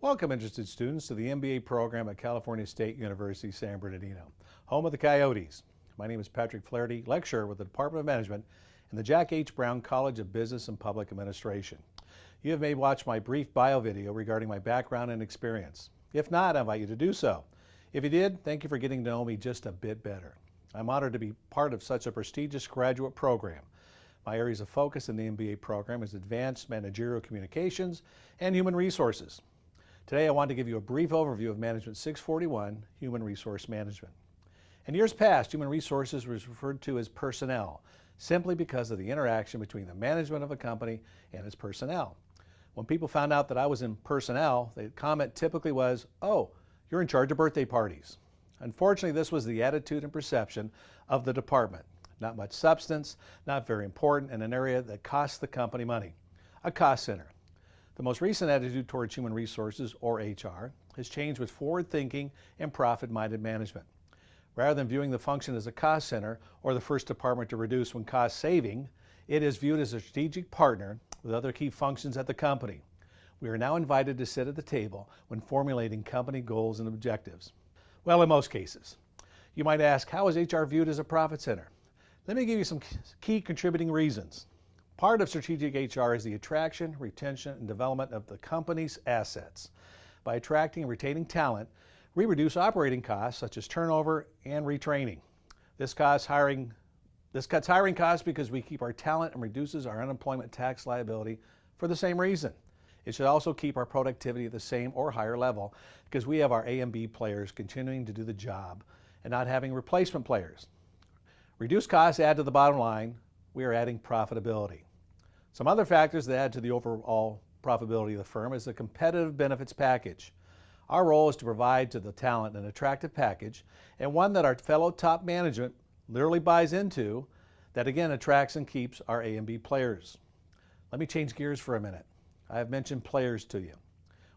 Welcome, interested students, to the MBA program at California State University, San Bernardino, home of the Coyotes. My name is Patrick Flaherty, lecturer with the Department of Management in the Jack H. Brown College of Business and Public Administration. You have may watched my brief bio video regarding my background and experience. If not, I invite you to do so. If you did, thank you for getting to know me just a bit better. I'm honored to be part of such a prestigious graduate program. My areas of focus in the MBA program is advanced managerial communications and human resources. Today, I want to give you a brief overview of Management 641, Human Resource Management. In years past, human resources was referred to as personnel, simply because of the interaction between the management of a company and its personnel. When people found out that I was in personnel, the comment typically was, "Oh, you're in charge of birthday parties." Unfortunately, this was the attitude and perception of the department. Not much substance, not very important, in an area that costs the company money. A cost center. The most recent attitude towards human resources, or HR, has changed with forward-thinking and profit-minded management. Rather than viewing the function as a cost center or the first department to reduce when cost saving, it is viewed as a strategic partner with other key functions at the company. We are now invited to sit at the table when formulating company goals and objectives. Well, in most cases. You might ask, how is HR viewed as a profit center? Let me give you some key contributing reasons. Part of strategic HR is the attraction, retention, and development of the company's assets. By attracting and retaining talent, we reduce operating costs such as turnover and retraining. This cuts hiring costs because we keep our talent and reduces our unemployment tax liability for the same reason. It should also keep our productivity at the same or higher level because we have our A and B players continuing to do the job and not having replacement players. Reduced costs add to the bottom line. We are adding profitability. Some other factors that add to the overall profitability of the firm is the competitive benefits package. Our role is to provide to the talent an attractive package and one that our fellow top management literally buys into, that again attracts and keeps our A and B players. Let me change gears for a minute. I have mentioned players to you.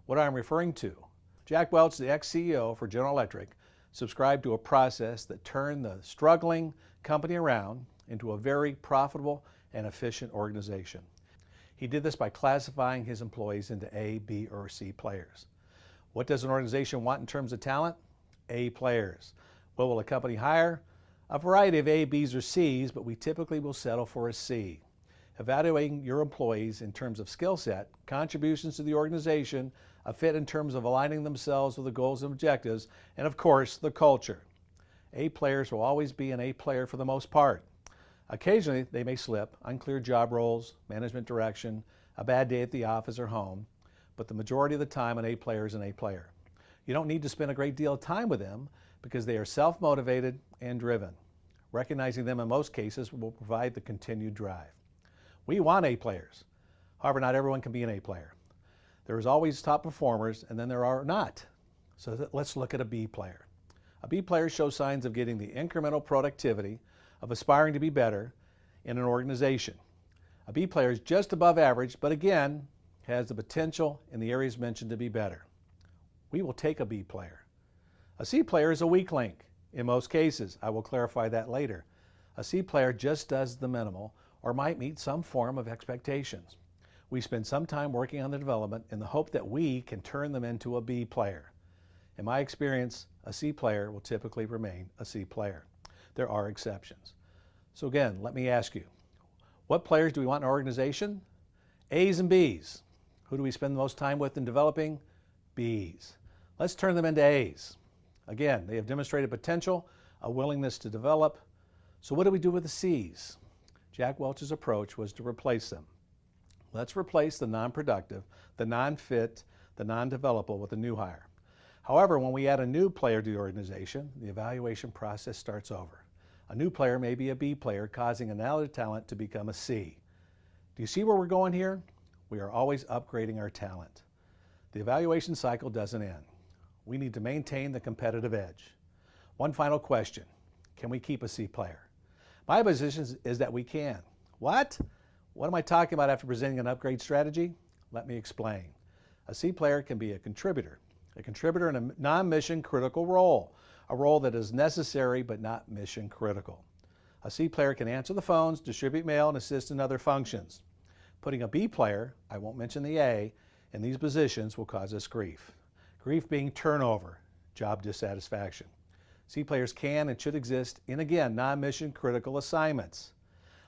What I'm referring to, Jack Welch, the ex-CEO for General Electric, subscribed to a process that turned the struggling company around into a very profitable and efficient organization. He did this by classifying his employees into A, B, or C players. What does an organization want in terms of talent? A players. What will a company hire? A variety of A, Bs, or Cs, but we typically will settle for a C. Evaluating your employees in terms of skill set, contributions to the organization, a fit in terms of aligning themselves with the goals and objectives, and of course, the culture. A players will always be an A player for the most part. Occasionally, they may slip, unclear job roles, management direction, a bad day at the office or home, but the majority of the time, an A player is an A player. You don't need to spend a great deal of time with them because they are self-motivated and driven. Recognizing them in most cases will provide the continued drive. We want A players. However, not everyone can be an A player. There is always top performers, and then there are not. So let's look at a B player. A B player shows signs of getting the incremental productivity of aspiring to be better in an organization. A B player is just above average, but again, has the potential in the areas mentioned to be better. We will take a B player. A C player is a weak link. In most cases, I will clarify that later. A C player just does the minimal or might meet some form of expectations. We spend some time working on the development in the hope that we can turn them into a B player. In my experience, a C player will typically remain a C player. There are exceptions. So again, let me ask you, what players do we want in our organization? A's and B's. Who do we spend the most time with in developing? B's. Let's turn them into A's. Again, they have demonstrated potential, a willingness to develop. So what do we do with the C's? Jack Welch's approach was to replace them. Let's replace the non-productive, the non-fit, the non-developable with a new hire. However, when we add a new player to the organization, the evaluation process starts over. A new player may be a B player, causing another talent to become a C. Do you see where we're going here? We are always upgrading our talent. The evaluation cycle doesn't end. We need to maintain the competitive edge. One final question. Can we keep a C player? My position is that we can. What? What am I talking about after presenting an upgrade strategy? Let me explain. A C player can be a contributor in a non-mission critical role, a role that is necessary but not mission critical. A C player can answer the phones, distribute mail, and assist in other functions. Putting a B player, I won't mention the A, in these positions will cause us grief. Grief being turnover, job dissatisfaction. C players can and should exist in, again, non-mission critical assignments.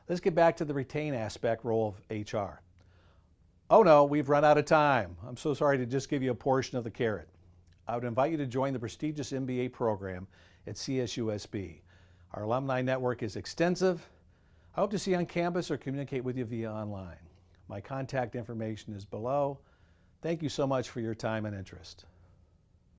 Let's get back to the retain aspect role of HR. Oh no, we've run out of time. I'm so sorry to just give you a portion of the carrot. I would invite you to join the prestigious MBA program at CSUSB. Our alumni network is extensive. I hope to see you on campus or communicate with you via online. My contact information is below. Thank you so much for your time and interest.